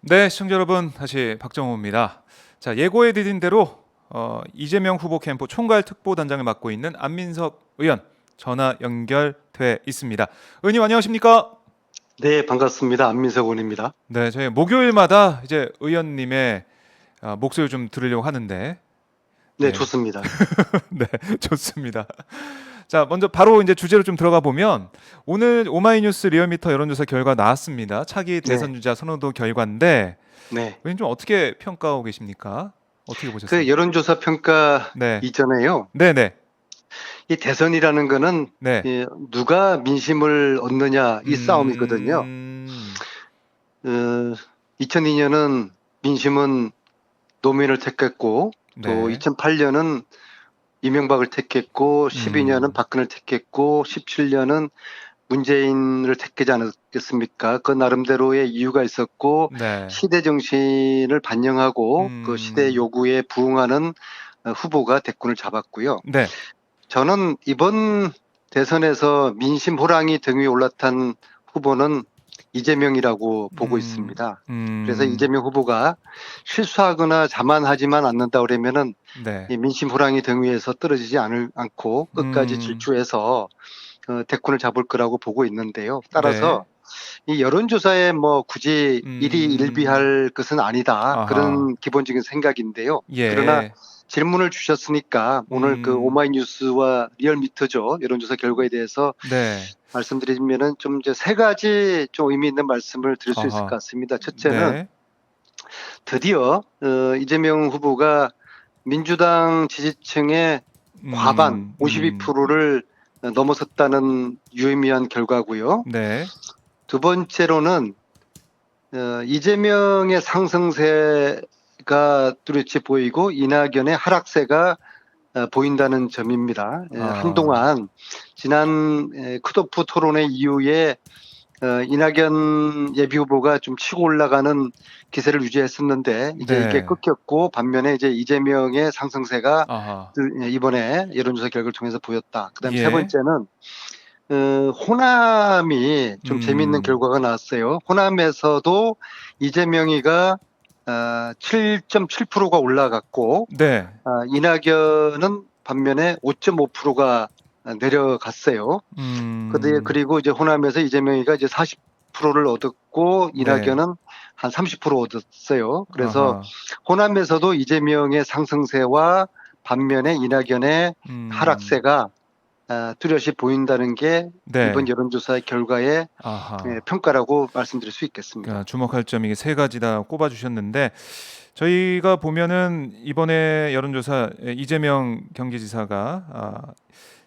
네, 시청자 여러분, 다시 박정호입니다. 자, 예고해드린 대로 이재명 후보 캠프 총괄 특보단장을 맡고 있는 안민석 의원 전화 연결돼 있습니다. 의원님 안녕하십니까? 네, 반갑습니다. 안민석 의원입니다. 네, 저희 목요일마다 이제 의원님의 목소리 좀 들으려고 하는데, 네, 네, 좋습니다. 네, 좋습니다. 자, 먼저 바로 이제 주제로 좀 들어가 보면 오늘 오마이뉴스 리얼미터 여론조사 결과 나왔습니다. 차기 네, 대선 주자 선호도 결과인데, 네. 의원님 좀 어떻게 평가하고 계십니까? 어떻게 그 보셨습니까? 여론조사 평가 네. 이전에요. 네네. 이 대선이라는 거는 네. 누가 민심을 얻느냐 이 싸움이거든요. 음. 2002년은 민심은 노무현을 택했고, 또 네. 2008년은 이명박을 택했고, 12년은 음. 박근혜를 택했고, 17년은 문재인을 택하지 않았겠습니까? 그 나름대로의 이유가 있었고, 네. 시대 정신을 반영하고 그 시대 음. 요구에 부응하는 후보가 대권을 잡았고요. 네. 저는 이번 대선에서 민심 호랑이 등 위에 올라탄 후보는 이재명이라고 보고 음. 있습니다. 그래서 음. 이재명 후보가 실수하거나 자만하지만 않는다 그러면은 네. 이 민심 호랑이 등 위에서 떨어지지 않고 끝까지 음. 질주해서 대권을 잡을 거라고 보고 있는데요. 네. 따라서 이 여론조사에 뭐 굳이 음. 일희일비할 것은 아니다. 아하. 그런 기본적인 생각인데요. 그러나 예. 질문을 주셨으니까 오늘 그 음. 오마이뉴스와 리얼미터죠. 여론조사 결과에 대해서 네. 말씀드리면은 좀 이제 세 가지 좀 의미 있는 말씀을 드릴 수 있을 것 아하. 같습니다. 첫째는 네. 드디어 이재명 후보가 민주당 지지층의 과반 음. 음. 52%를 넘어섰다는 유의미한 결과고요. 네. 두 번째로는 이재명의 상승세가 뚜렷이 보이고 이낙연의 하락세가 보인다는 점입니다. 아. 한동안 지난 컷오프 토론회 이후에 이낙연 예비후보가 좀 치고 올라가는 기세를 유지했었는데 이제 이게 네. 끊겼고 반면에 이제 이재명의 상승세가 아하. 이번에 여론조사 결과를 통해서 보였다. 그다음에 세 예. 번째는 호남이 좀 재미있는 음. 결과가 나왔어요. 호남에서도 이재명이가 7.7%가 올라갔고 네. 이낙연은 반면에 5.5%가 내려갔어요. 음. 그리고 이제 호남에서 이재명이가 이제 40%를 얻었고 네. 이낙연은 한 30% 얻었어요. 그래서 아하. 호남에서도 이재명의 상승세와 반면에 이낙연의 음. 하락세가 뚜렷이 보인다는 게 이번 네. 여론조사의 결과의 아하. 평가라고 말씀드릴 수 있겠습니다. 주목할 점이 이게 세 가지 다 꼽아 주셨는데 저희가 보면은 이번에 여론조사 이재명 경기지사가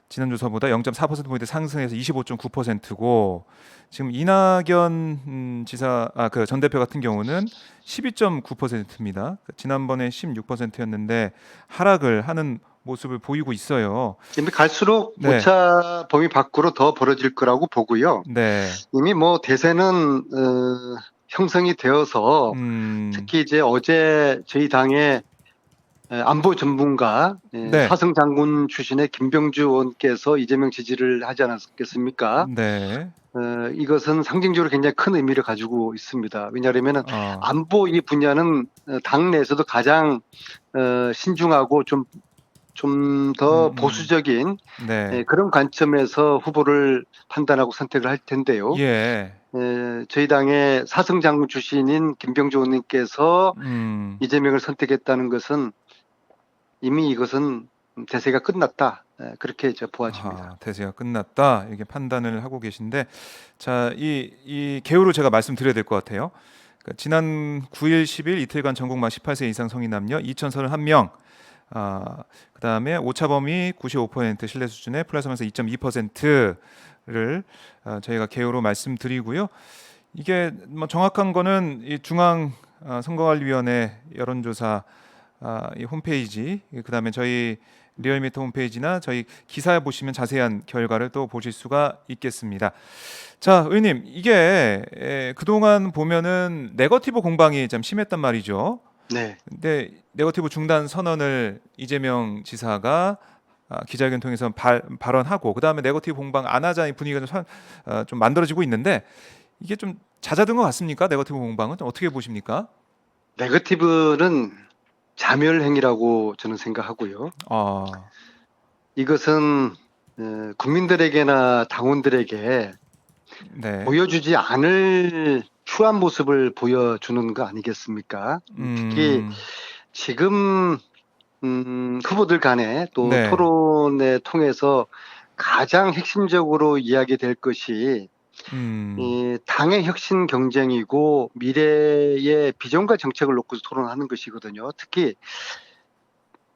지난 조사보다 0.4% 포인트 상승해서 25.9%고 지금 이낙연 지사 그 전 대표 같은 경우는 12.9%입니다. 지난번에 16%였는데 하락을 하는 모습을 보이고 있어요. 이미 갈수록 네. 오차 범위 밖으로 더 벌어질 거라고 보고요. 네. 이미 뭐 대세는 형성이 되어서 음. 특히 이제 어제 저희 당의 안보 전문가 네. 사성 장군 출신의 김병주 의원께서 이재명 지지를 하지 않았겠습니까? 네. 이것은 상징적으로 굉장히 큰 의미를 가지고 있습니다. 왜냐하면 어. 안보 이 분야는 당 내에서도 가장 신중하고 좀 더 음음. 보수적인 네. 그런 관점에서 후보를 판단하고 선택을 할 텐데요. 예. 저희 당의 사성 장군 출신인 김병주 의원님께서 음. 이재명을 선택했다는 것은 이미 이것은 대세가 끝났다. 그렇게 이제 보아집니다. 아하, 대세가 끝났다. 이렇게 판단을 하고 계신데 자, 이 개요를 제가 말씀드려야 될 것 같아요. 지난 9일, 10일 이틀간 전국만 18세 이상 성인 남녀 2,031명. 그다음에 오차 범위 95% 신뢰 수준의 플러스 마이너스 2.2%를 저희가 개요로 말씀드리고요. 이게 뭐 정확한 거는 이 중앙 선거관리위원회 여론조사 이 홈페이지 그다음에 저희 리얼미터 홈페이지나 저희 기사에 보시면 자세한 결과를 또 보실 수가 있겠습니다. 자, 의원님 이게 그동안 보면은 네거티브 공방이 좀 심했단 말이죠. 네. 근데 네거티브 중단 선언을 이재명 지사가 기자회견 통해서 발언하고 그다음에 네거티브 공방 안 하자는 분위기가 좀 만들어지고 있는데 이게 좀 잦아든 것 같습니까? 네거티브 공방은 어떻게 보십니까? 네거티브는 자멸행위라고 저는 생각하고요. 아, 이것은 국민들에게나 당원들에게 네. 보여주지 않을 추한 모습을 보여주는 거 아니겠습니까? 특히 음, 지금 후보들 간에 또 네. 토론회 통해서 가장 핵심적으로 이야기될 것이 음, 이 당의 혁신 경쟁이고 미래의 비전과 정책을 놓고 토론하는 것이거든요. 특히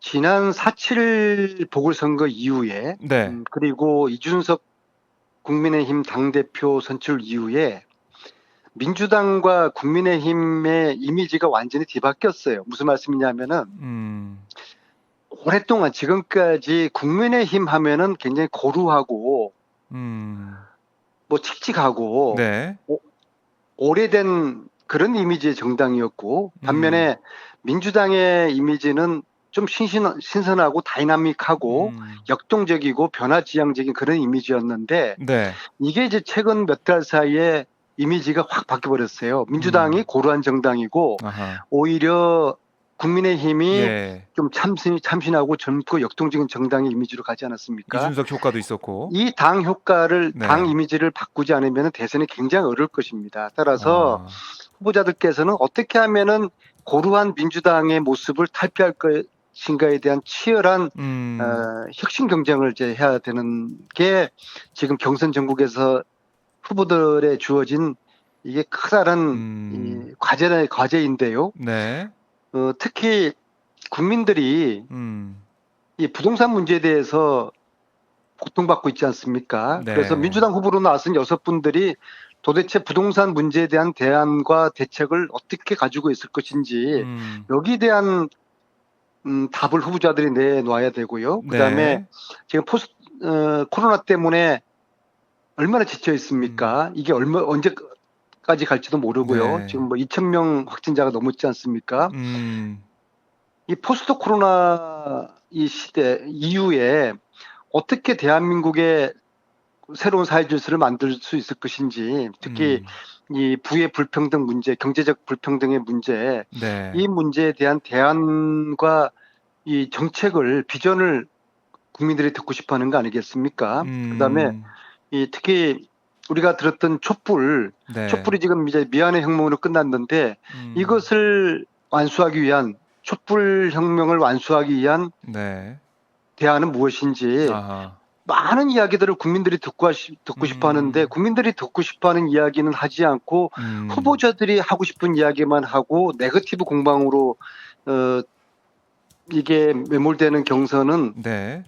지난 4.7 보궐선거 이후에 네. 그리고 이준석 국민의힘 당대표 선출 이후에 민주당과 국민의힘의 이미지가 완전히 뒤바뀌었어요. 무슨 말씀이냐면은 음, 오랫동안 지금까지 국민의힘 하면은 굉장히 고루하고 음, 뭐 칙칙하고 네. 오래된 그런 이미지의 정당이었고 음, 반면에 민주당의 이미지는 좀 신선하고 다이나믹하고 음, 역동적이고 변화지향적인 그런 이미지였는데 네. 이게 이제 최근 몇 달 사이에 이미지가 확 바뀌어버렸어요. 민주당이 음, 고루한 정당이고 아하. 오히려 국민의힘이 예. 좀 참신하고 젊고 역동적인 정당의 이미지로 가지 않았습니까? 이준석 효과도 있었고. 이 당 효과를, 당 네. 이미지를 바꾸지 않으면 대선이 굉장히 어려울 것입니다. 따라서 아, 후보자들께서는 어떻게 하면은 고루한 민주당의 모습을 탈피할 것인가에 대한 치열한 음, 혁신 경쟁을 이제 해야 되는 게 지금 경선 전국에서 후보들에 주어진 이게 커다란 음, 이 과제인데요. 네. 특히 국민들이 음, 이 부동산 문제에 대해서 고통받고 있지 않습니까? 그래서 네. 민주당 후보로 나선 6분들이 도대체 부동산 문제에 대한 대안과 대책을 어떻게 가지고 있을 것인지 음, 여기에 대한 답을 후보자들이 내놓아야 되고요. 그다음에 네. 지금 코로나 때문에 얼마나 지쳐 음, 있습니까? 이게 언제까지 갈지도 모르고요. 네. 지금 뭐 2천 명 확진자가 넘었지 않습니까? 음, 이 포스트 코로나 이 시대 이후에 어떻게 대한민국의 새로운 사회 질서를 만들 수 있을 것인지, 특히 음, 이 부의 불평등 문제, 경제적 불평등의 문제, 네. 이 문제에 대한 대안과 이 정책을, 비전을 국민들이 듣고 싶어 하는 거 아니겠습니까? 그다음에 음, 이 특히 우리가 들었던 네. 촛불이 지금 이제 미안의 혁명으로 끝났는데 음, 이것을 완수하기 위한 촛불 혁명을 완수하기 위한 네. 대안은 무엇인지 아하. 많은 이야기들을 국민들이 듣고 싶어 하는데 음, 국민들이 듣고 싶어 하는 이야기는 하지 않고 음, 후보자들이 하고 싶은 이야기만 하고 네거티브 공방으로 어, 이게 매몰되는 경선은 네.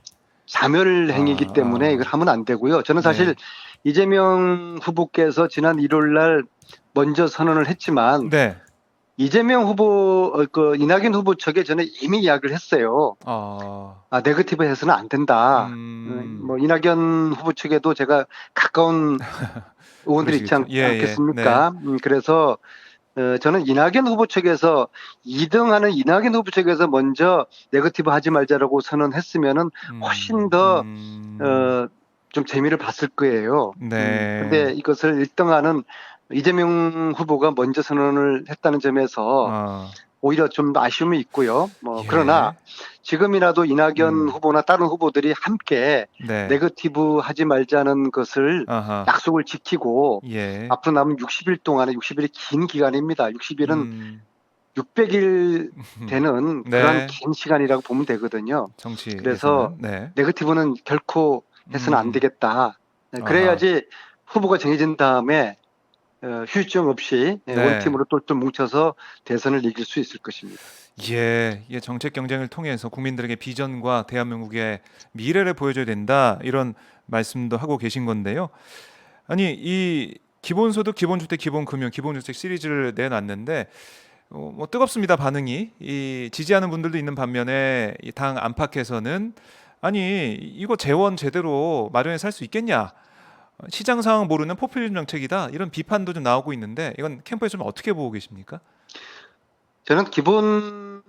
자멸행위이기 때문에 이걸 아, 하면 안 되고요. 저는 사실 네. 이재명 후보께서 지난 1월 날 먼저 선언을 했지만 네. 이재명 후보, 이낙연 후보 측에 저는 이미 이야기를 했어요. 아, 아, 네거티브 해서는 안 된다. 음, 뭐 이낙연 후보 측에도 제가 가까운 의원들이 있지 그러시겠죠. 예, 예. 네. 않겠습니까? 그래서 저는 이낙연 후보 측에서 2등하는 이낙연 후보 측에서 먼저 네거티브 하지 말자라고 선언했으면은 훨씬 음, 더 음, 어, 좀 재미를 봤을 거예요. 근데 네. 이것을 1등하는 이재명 후보가 먼저 선언을 했다는 점에서 아, 오히려 좀 아쉬움이 있고요. 뭐 그러나 예. 지금이라도 이낙연 음, 후보나 다른 후보들이 함께 네. 네거티브 하지 말자는 것을 아하. 약속을 지키고 예. 앞으로 남은 60일 동안에 60일이 긴 기간입니다. 60일은 음, 600일 되는 그러한 네. 긴 시간이라고 보면 되거든요. 그래서 정치에서는 네. 네거티브는 결코 해서는 안 음, 되겠다. 아하. 그래야지 후보가 정해진 다음에 휴유증 없이 네. 원팀으로 똘똘 뭉쳐서 대선을 이길 수 있을 것입니다. 예, 예, 정책 경쟁을 통해서 국민들에게 비전과 대한민국의 미래를 보여줘야 된다 이런 말씀도 하고 계신 건데요. 아니 이 기본소득, 기본주택, 기본금융, 기본주택 시리즈를 내놨는데 뭐 뜨겁습니다 반응이. 이 지지하는 분들도 있는 반면에 이 당 안팎에서는 아니 이거 재원 제대로 마련해서 할 수 있겠냐? 시장 상황 모르는 포퓰리즘 정책이다 이런 비판도 좀 나오고 있는데 이건 캠프에서 좀 어떻게 보고 계십니까? 저는 기본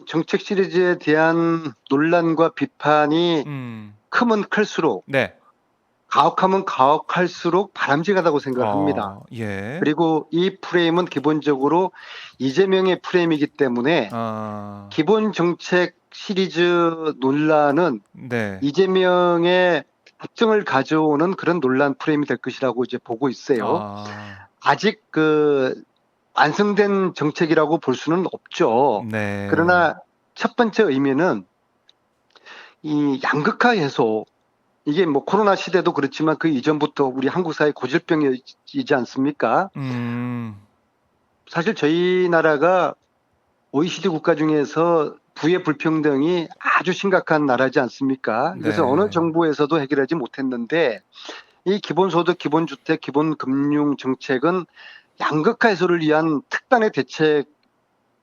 정책 시리즈에 대한 논란과 비판이 음, 크면 클수록 네, 가혹하면 가혹할수록 바람직하다고 생각을 합니다. 예. 그리고 이 프레임은 기본적으로 이재명의 프레임이기 때문에 아, 기본 정책 시리즈 논란은 네. 이재명의 합증을 가져오는 그런 논란 프레임이 될 것이라고 이제 보고 있어요. 아, 아직 완성된 정책이라고 볼 수는 없죠. 네. 그러나 첫 번째 의미는 이 양극화 해소, 이게 뭐 코로나 시대도 그렇지만 그 이전부터 우리 한국 사회 고질병이지 않습니까? 음, 사실 저희 나라가 OECD 국가 중에서 부의 불평등이 아주 심각한 나라지 않습니까? 이것을 어느 네. 정부에서도 해결하지 못했는데 이 기본소득, 기본주택, 기본금융 정책은 양극화 해소를 위한 특단의 대책이지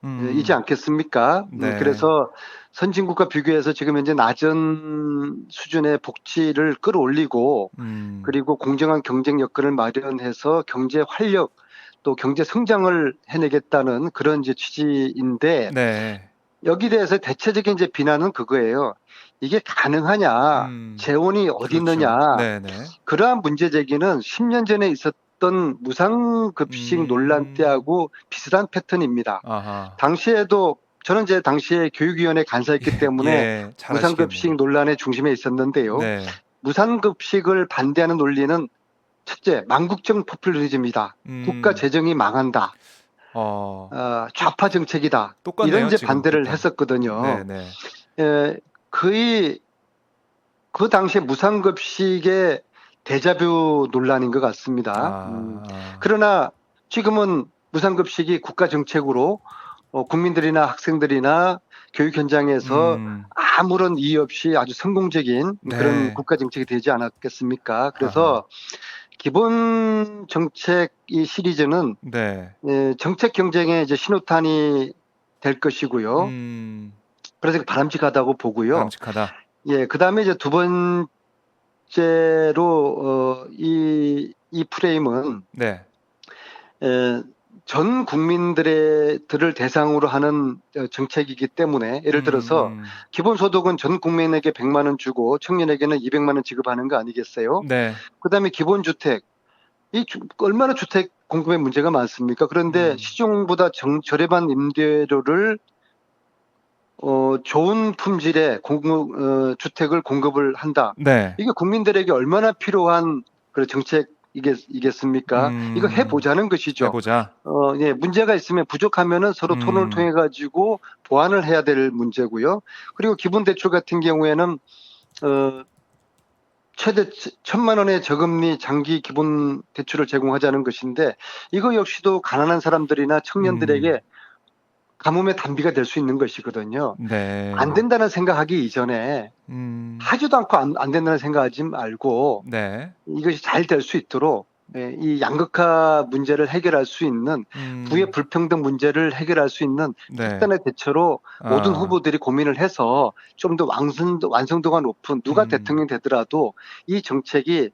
음, 않겠습니까? 네. 그래서 선진국과 비교해서 지금 현재 낮은 수준의 복지를 끌어올리고 음, 그리고 공정한 경쟁 여건을 마련해서 경제 활력 또 경제 성장을 해내겠다는 그런 이제 취지인데 네. 여기 대해서 대체적인 이제 비난은 그거예요. 이게 가능하냐? 재원이 어디 그렇죠. 있느냐? 네네. 그러한 문제 제기는 10년 전에 있었던 무상급식 논란 음, 때하고 비슷한 패턴입니다. 아하. 당시에도 저는 이제 당시에 교육위원회 간사였기 때문에 예, 잘 아시겠네요. 무상급식 논란의 중심에 있었는데요. 네. 무상급식을 반대하는 논리는 첫째, 망국적 포퓰리즘이다. 국가 음, 재정이 망한다. 어, 좌파 정책이다. 이런 똑같네요, 이제 지금 반대를 비판. 했었거든요. 네네. 에, 거의 그 당시에 무상급식의 데자뷰 논란인 것 같습니다. 아, 그러나 지금은 무상급식이 국가 정책으로 국민들이나 학생들이나 교육 현장에서 음, 아무런 이의 없이 아주 성공적인 그런 네. 국가 정책이 되지 않았겠습니까? 아하. 그래서 기본 정책 이 시리즈는 네. 정책 경쟁의 이제 신호탄이 될 것이고요. 음, 그래서 바람직하다고 보고요. 바람직하다. 예, 그 다음에 이제 두 번째로, 이 프레임은, 네. 에, 전 국민들을 대상으로 하는 정책이기 때문에, 예를 들어서, 음, 기본소득은 전 국민에게 100만 원 주고, 청년에게는 200만 원 지급하는 거 아니겠어요? 네. 그 다음에 기본주택, 얼마나 주택 공급에 문제가 많습니까? 그런데 음, 시중보다 저렴한 임대료를 좋은 품질의 주택을 공급을 한다. 네. 이게 국민들에게 얼마나 필요한 그 정책이겠습니까? 이거 음, 해보자는 것이죠. 해보자. 예, 문제가 있으면 부족하면은 서로 토론을 음, 통해 가지고 보완을 해야 될 문제고요. 그리고 기본대출 같은 경우에는 어, 최대 1,000만 원의 저금리 장기 기본 대출을 제공하자는 것인데 이거 역시도 가난한 사람들이나 음, 청년들에게 가뭄의 단비가 될 수 있는 것이거든요. 안 네. 된다는 생각하기 이전에 음, 하지도 않고 안 된다는 생각하지 말고 네. 이것이 잘 될 수 있도록 이 양극화 문제를 해결할 수 있는 부의 음, 불평등 문제를 해결할 수 있는 네. 특단의 대처로 모든 아, 후보들이 고민을 해서 좀 더 완성도가 높은 누가 음, 대통령이 되더라도 이 정책이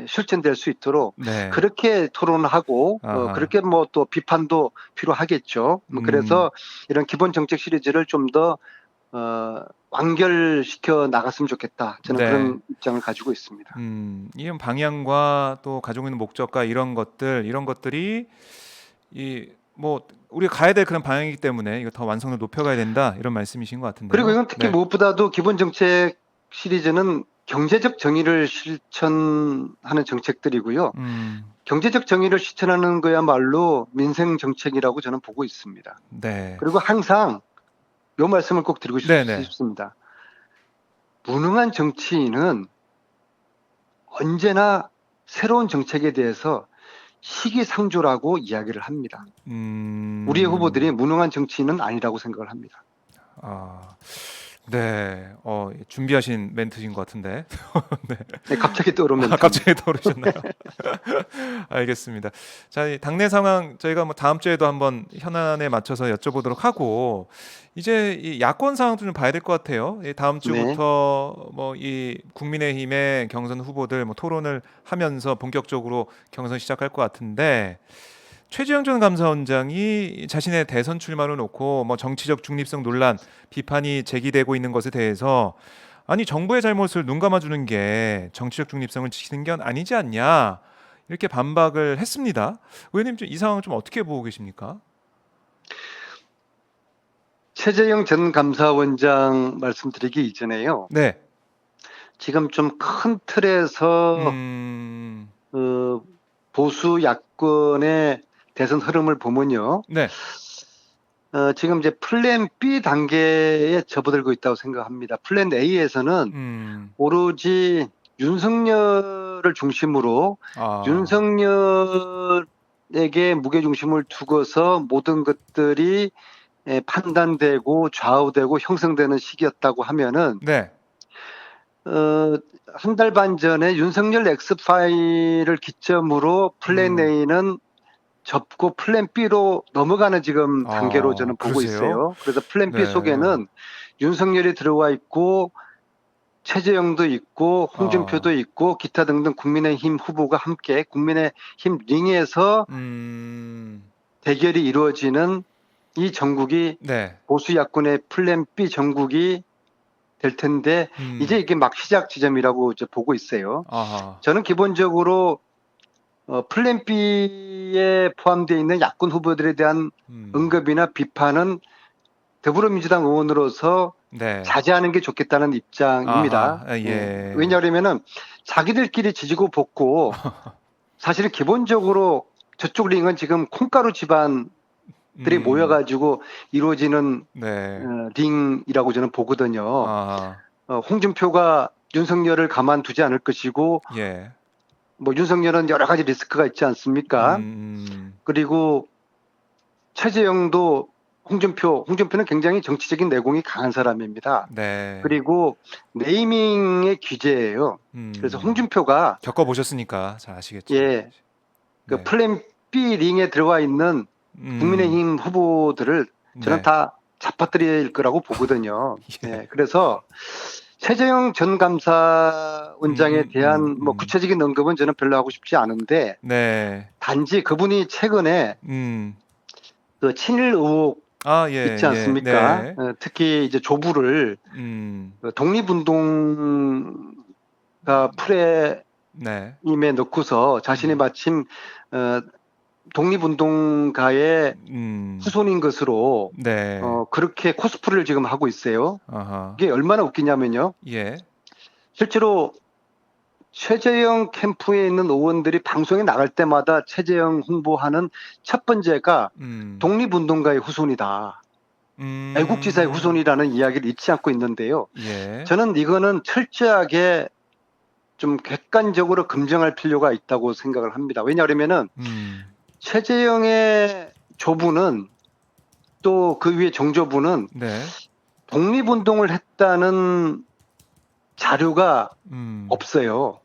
실천될 수 있도록 네. 그렇게 토론을 하고 아하. 그렇게 뭐 또 비판도 필요하겠죠. 음, 그래서 이런 기본 정책 시리즈를 좀 더 완결시켜 나갔으면 좋겠다. 저는 네. 그런 입장을 가지고 있습니다. 이런 방향과 또 가지고 있는 목적과 이런 것들이 이 뭐 우리가 가야 될 그런 방향이기 때문에 이거 더 완성도 높여가야 된다 이런 말씀이신 것 그리고 같은데요. 이건 특히 네. 무엇보다도 기본 정책 시리즈는 경제적 정의를 실천하는 정책들이고요. 음, 경제적 정의를 실천하는 거야말로 민생 정책이라고 저는 보고 있습니다. 네. 그리고 항상 요 말씀을 꼭 드리고 네네. 싶습니다. 무능한 정치인은 언제나 새로운 정책에 대해서 시기상조라고 이야기를 합니다. 우리의 후보들이 음, 무능한 정치인은 아니라고 생각을 합니다. 아, 네. 준비하신 멘트신 것 같은데. 네, 갑자기 떠오른 아, 멘트입니다. 갑자기 떠오르셨나요? 알겠습니다. 자, 이 당내 상황 저희가 뭐 다음 주에도 한번 현안에 맞춰서 여쭤보도록 하고 이제 이 야권 상황도 좀 봐야 될 것 같아요. 이 다음 네. 주부터 뭐 이 국민의힘의 경선 후보들 뭐 토론을 하면서 본격적으로 경선 시작할 것 같은데 최재형 전 감사원장이 자신의 대선 출마를 놓고 뭐 정치적 중립성 논란 비판이 제기되고 있는 것에 대해서 아니 정부의 잘못을 눈 감아주는 게 정치적 중립성을 지키는 게 아니지 않냐 이렇게 반박을 했습니다. 의원님 이 상황 좀 어떻게 보고 계십니까? 최재형 전 감사원장 말씀드리기 이전에요. 네. 지금 좀 큰 틀에서 음, 보수 야권의 대선 흐름을 보면요. 네. 지금 이제 플랜 B 단계에 접어들고 있다고 생각합니다. 플랜 A에서는 음, 오로지 윤석열을 중심으로 아, 윤석열에게 무게중심을 두고서 모든 것들이 판단되고 좌우되고 형성되는 시기였다고 하면은 네. 한 달 반 전에 윤석열 X파일을 기점으로 플랜 A는 접고 플랜 B로 넘어가는 지금 단계로 저는 보고 그러세요? 있어요. 그래서 플랜 B 네. 속에는 윤석열이 들어와 있고 최재형도 있고 홍준표도 있고 기타 등등 국민의힘 후보가 함께 국민의힘 링에서 대결이 이루어지는 이 정국이 네. 보수 야권의 플랜 B 정국이 될 텐데 이제 이게 막 시작 지점이라고 이제 보고 있어요. 아하. 저는 기본적으로 플랜 B에 포함되어 있는 야권 후보들에 대한 언급이나 비판은 더불어민주당 의원으로서 네. 자제하는 게 좋겠다는 입장입니다. 아하, 예. 왜냐하면은 자기들끼리 지지고 볶고 사실은 기본적으로 저쪽 링은 지금 콩가루 집안들이 모여가지고 이루어지는 네. 링이라고 저는 보거든요. 아하. 홍준표가 윤석열을 가만두지 않을 것이고 예. 뭐 윤석열은 여러 가지 리스크가 있지 않습니까? 그리고 최재형도 홍준표는 굉장히 정치적인 내공이 강한 사람입니다. 네. 그리고 네이밍의 귀재예요. 그래서 홍준표가 겪어보셨으니까 잘 아시겠죠. 예, 그 네. 플랜 B 링에 들어와 있는 국민의힘 후보들을 저는 네. 다 잡아뜨릴 거라고 보거든요. 예. 예, 그래서 최재형 전 감사원장에 대한 뭐 구체적인 언급은 저는 별로 하고 싶지 않은데 네. 단지 그분이 최근에 그 친일 의혹 예, 있지 않습니까? 네. 특히 이제 조부를 독립운동가 프레임에 네. 넣고서 자신이 마침 독립운동가의 후손인 것으로 네. 그렇게 코스프레를 지금 하고 있어요. 아하. 이게 얼마나 웃기냐면요. 예. 실제로 최재형 캠프에 있는 의원들이 방송에 나갈 때마다 최재형 홍보하는 첫 번째가 독립운동가의 후손이다. 애국지사의 후손이라는 이야기를 잊지 않고 있는데요. 예. 저는 이거는 철저하게 좀 객관적으로 검증할 필요가 있다고 생각을 합니다. 왜냐하면은 최재형의 조부는 또 그 위에 정조부는 네. 독립운동을 했다는 자료가 없어요.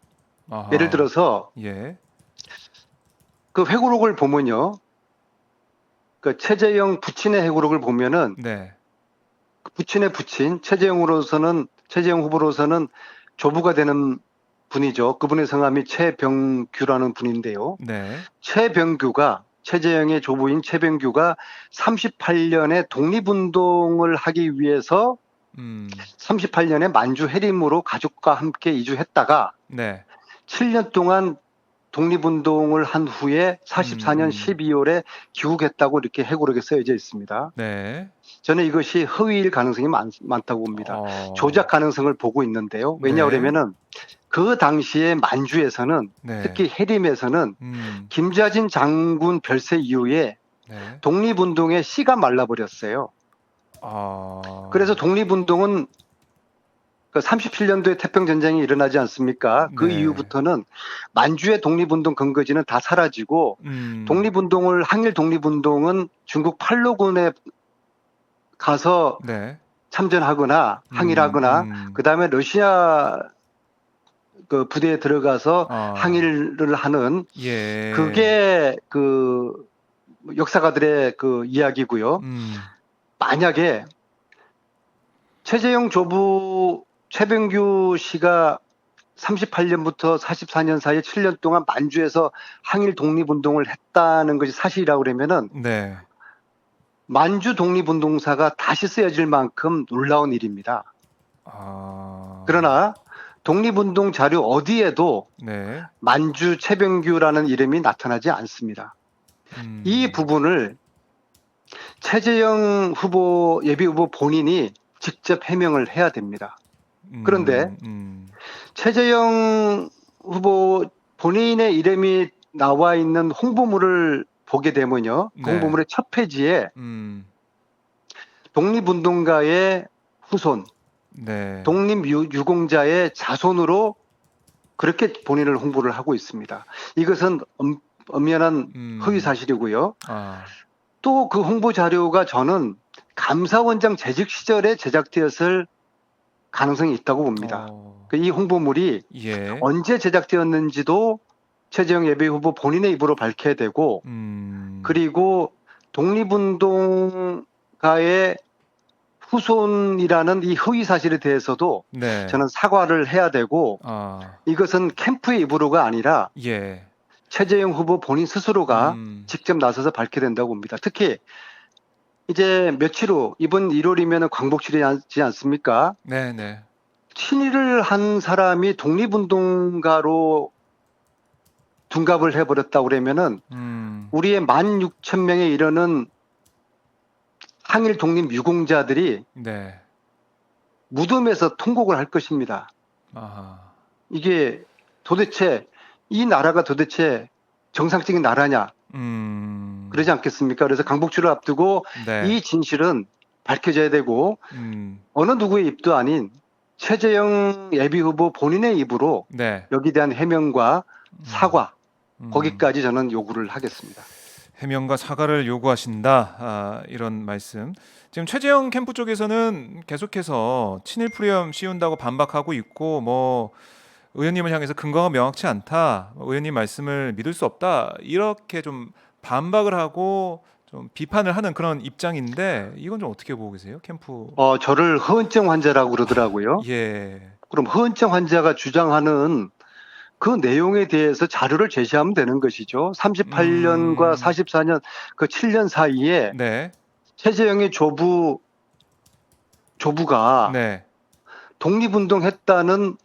아하. 예를 들어서 예. 그 회고록을 보면요. 그 최재형 부친의 회고록을 보면은 네. 부친의 부친 최재형 후보로서는 조부가 되는 분이죠. 그분의 성함이 최병규라는 분인데요. 네. 최재형의 조부인 최병규가 38년에 독립운동을 하기 위해서 38년에 만주 해림으로 가족과 함께 이주했다가 네. 7년 동안 독립운동을 한 후에 44년 12월에 귀국했다고 이렇게 회고록에 쓰여져 있습니다. 네. 저는 이것이 허위일 가능성이 많다고 봅니다. 조작 가능성을 보고 있는데요. 왜냐하면은 그 당시에 만주에서는 네. 특히 해림에서는 김좌진 장군 별세 이후에 네. 독립운동의 씨가 말라버렸어요. 그래서 독립운동은 그 37년도에 태평전쟁이 일어나지 않습니까? 그 네. 이후부터는 만주의 독립운동 근거지는 다 사라지고 항일 독립운동은 중국 팔로군에 가서 네. 참전하거나 항일하거나 그 다음에 러시아 그 부대에 들어가서 항일을 하는 예. 그게 그 역사가들의 그 이야기고요. 만약에 최재형 조부 최병규 씨가 38년부터 44년 사이에 7년 동안 만주에서 항일 독립운동을 했다는 것이 사실이라고 그러면은 네. 만주 독립운동사가 다시 쓰여질 만큼 놀라운 일입니다. 아. 그러나 독립운동 자료 어디에도 네. 만주 최병규라는 이름이 나타나지 않습니다. 이 부분을 최재형 후보 예비 후보 본인이 직접 해명을 해야 됩니다. 그런데 최재형 후보 본인의 이름이 나와 있는 홍보물을 보게 되면요. 그 네. 홍보물의 첫 페이지에 음. 독립운동가의 후손, 네. 독립유공자의 자손으로 그렇게 본인을 홍보를 하고 있습니다. 이것은 엄연한 허위 사실이고요. 아. 또 그 홍보 자료가 저는 감사원장 재직 시절에 제작되었을 가능성이 있다고 봅니다. 이 홍보물이 예. 언제 제작되었는지도 최재형 예비후보 본인의 입으로 밝혀야 되고, 그리고 독립운동가의 후손이라는 이 허위 사실에 대해서도 네. 저는 사과를 해야 되고, 아. 이것은 캠프의 입으로가 아니라 예. 최재형 후보 본인 스스로가 직접 나서서 밝혀야 된다고 봅니다. 특히 이제 며칠 후 이번 1월이면 광복절이지 않습니까? 네, 네. 친일을 한 사람이 독립운동가로 둔갑을 해버렸다고 그러면은 우리의 16,000명에 이르는 항일 독립 유공자들이 네. 무덤에서 통곡을 할 것입니다. 아하. 이게 도대체 이 나라가 도대체 정상적인 나라냐 그러지 않겠습니까? 그래서 광복절을 앞두고 네. 이 진실은 밝혀져야 되고 어느 누구의 입도 아닌 최재형 예비후보 본인의 입으로 네. 여기에 대한 해명과 사과 거기까지 저는 요구를 하겠습니다. 해명과 사과를 요구하신다. 이런 말씀. 지금 최재형 캠프 쪽에서는 계속해서 친일 프레임 씌운다고 반박하고 있고 뭐 의원님을 향해서 근거가 명확치 않다. 의원님 말씀을 믿을 수 없다. 이렇게 좀 반박을 하고 좀 비판을 하는 그런 입장인데 이건 좀 어떻게 보고 계세요? 캠프. 저를 허언증 환자라고 그러더라고요. 예. 그럼 허언증 환자가 주장하는 그 내용에 대해서 자료를 제시하면 되는 것이죠. 38년과 44년 그 7년 사이에 네. 최재형의 조부가 네. 독립운동 했다는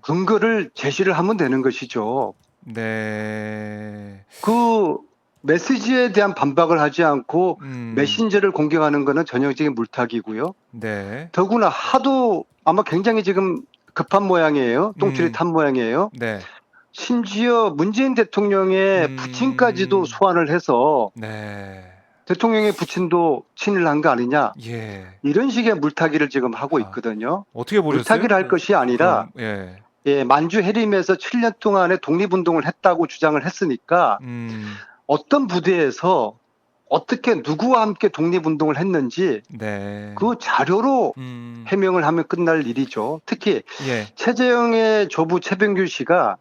근거를 제시를 하면 되는 것이죠. 네. 그 메시지에 대한 반박을 하지 않고 메신저를 공격하는 것은 전형적인 물타기고요. 네. 더구나 하도 아마 굉장히 지금 급한 모양이에요. 똥줄이 탄 모양이에요. 네. 심지어 문재인 대통령의 부친까지도 소환을 해서 네. 대통령의 부친도 친일한 거 아니냐. 예. 이런 식의 물타기를 지금 하고 있거든요. 어떻게 보셨어요? 물타기를 할 것이 아니라 만주 해림에서 7년 동안에 독립운동을 했다고 주장을 했으니까 어떤 부대에서 어떻게 누구와 함께 독립운동을 했는지 네. 그 자료로 해명을 하면 끝날 일이죠. 특히 예. 최재형의 조부 최병규 씨가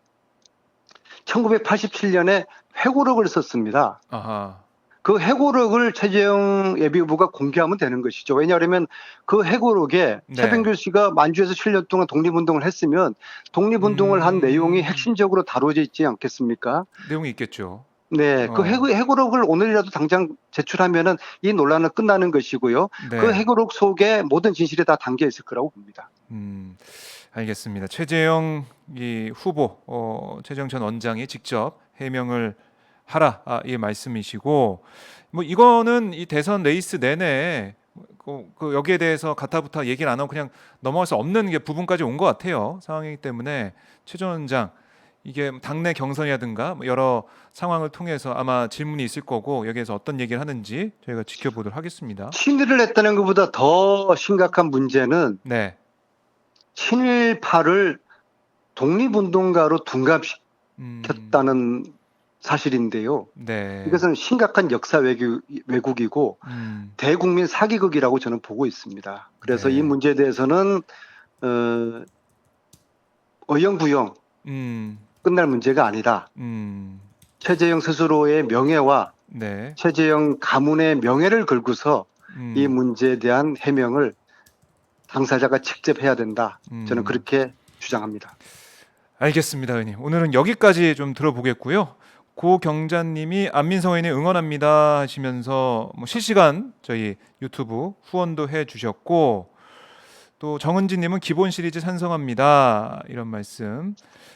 1987년에 회고록을 썼습니다. 아하. 그 회고록을 최재형 예비후보가 공개하면 되는 것이죠. 왜냐하면 그 회고록에 네. 최병규 씨가 만주에서 7년 동안 독립운동을 했으면 독립운동을 한 내용이 핵심적으로 다뤄져 있지 않겠습니까? 내용이 있겠죠. 네, 그 회고록을 오늘이라도 당장 제출하면은 이 논란은 끝나는 것이고요. 네. 그 회고록 속에 모든 진실이 다 담겨 있을 거라고 봅니다. 알겠습니다. 최재형 이 후보, 최재형 전 원장이 직접 해명을 하라 이 말씀이시고, 뭐 이거는 이 대선 레이스 내내 그 여기에 대해서 가타부타 얘기를 안 하고 그냥 넘어갈 수 없는 게 부분까지 온 것 같아요. 상황이기 때문에 최 전 원장 이게 당내 경선이라든가 뭐 여러 상황을 통해서 아마 질문이 있을 거고 여기에서 어떤 얘기를 하는지 저희가 지켜보도록 하겠습니다. 친일을 했다는 것보다 더 심각한 문제는 네. 친일파를 독립운동가로 둔갑시켰다는 사실인데요. 네. 이것은 심각한 역사 왜곡이고 대국민 사기극이라고 저는 보고 있습니다. 그래서 네. 이 문제에 대해서는 어영부영 끝날 문제가 아니라 최재형 스스로의 명예와 네. 최재형 가문의 명예를 걸고서 이 문제에 대한 해명을 당사자가 직접 해야 된다. 저는 그렇게 주장합니다. 알겠습니다, 의원님. 오늘은 여기까지 좀 들어보겠고요. 고경자님이 안민석 의원님 응원합니다 하시면서 뭐 실시간 저희 유튜브 후원도 해주셨고 또 정은지님은 기본 시리즈 찬성합니다. 이런 말씀.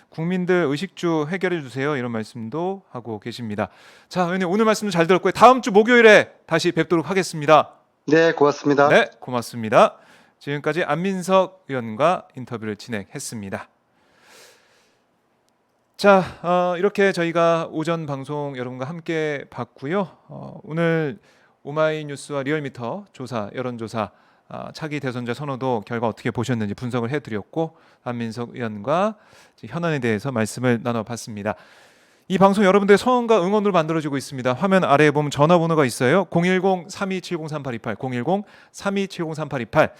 국민들 의식주 해결해 주세요. 이런 말씀도 하고 계십니다. 자, 의원님 오늘 말씀도 잘 들었고요. 다음 주 목요일에 다시 뵙도록 하겠습니다. 네, 고맙습니다. 네, 고맙습니다. 지금까지 안민석 의원과 인터뷰를 진행했습니다. 자, 이렇게 저희가 오전 방송 여러분과 함께 봤고요. 오늘 오마이뉴스와 리얼미터 조사, 여론조사 차기 대선자 선호도 결과 어떻게 보셨는지 분석을 해드렸고 안민석 의원과 현안에 대해서 말씀을 나눠봤습니다. 이 방송 여러분들의 소원과 응원으로 만들어지고 있습니다. 화면 아래에 보면 전화번호가 있어요. 010-3270-3828, 010-3270-3828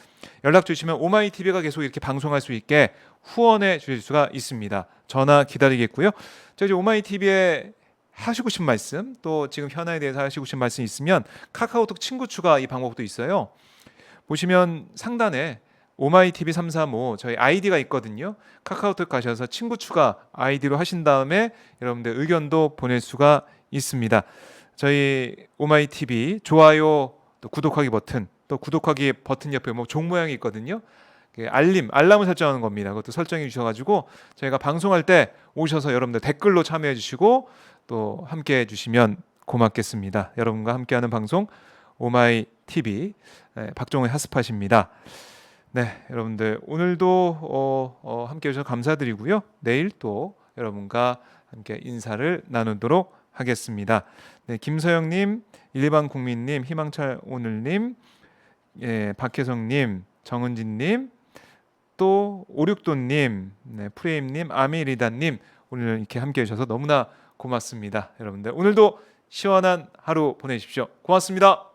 연락 주시면 오마이TV가 계속 이렇게 방송할 수 있게 후원해 주실 수가 있습니다. 전화 기다리겠고요. 저 이제 오마이TV에 하시고 싶은 말씀, 또 지금 현안에 대해서 하시고 싶은 말씀 있으면 카카오톡 친구 추가 이 방법도 있어요. 보시면 상단에 오마이TV 335 저희 아이디가 있거든요. 카카오톡 가셔서 친구 추가 아이디로 하신 다음에 여러분들 의견도 보낼 수가 있습니다. 저희 오마이TV 좋아요, 또 구독하기 버튼, 또 구독하기 버튼 옆에 뭐 종 모양이 있거든요. 알람을 설정하는 겁니다. 그것도 설정해 주셔가지고 저희가 방송할 때 오셔서 여러분들 댓글로 참여해 주시고 또 함께 해주시면 고맙겠습니다. 여러분과 함께하는 방송 오마이TV 박종의 핫스팟입니다. 네, 여러분들 오늘도 함께 해주셔서 감사드리고요. 내일 또 여러분과 함께 인사를 나누도록 하겠습니다. 네, 김서영님, 일반 국민님, 희망철 오늘님, 박혜성님, 정은진님, 또 오륙도님, 네, 프레임님, 아미리다님 오늘 이렇게 함께 해주셔서 너무나 고맙습니다. 여러분들 오늘도 시원한 하루 보내십시오. 고맙습니다.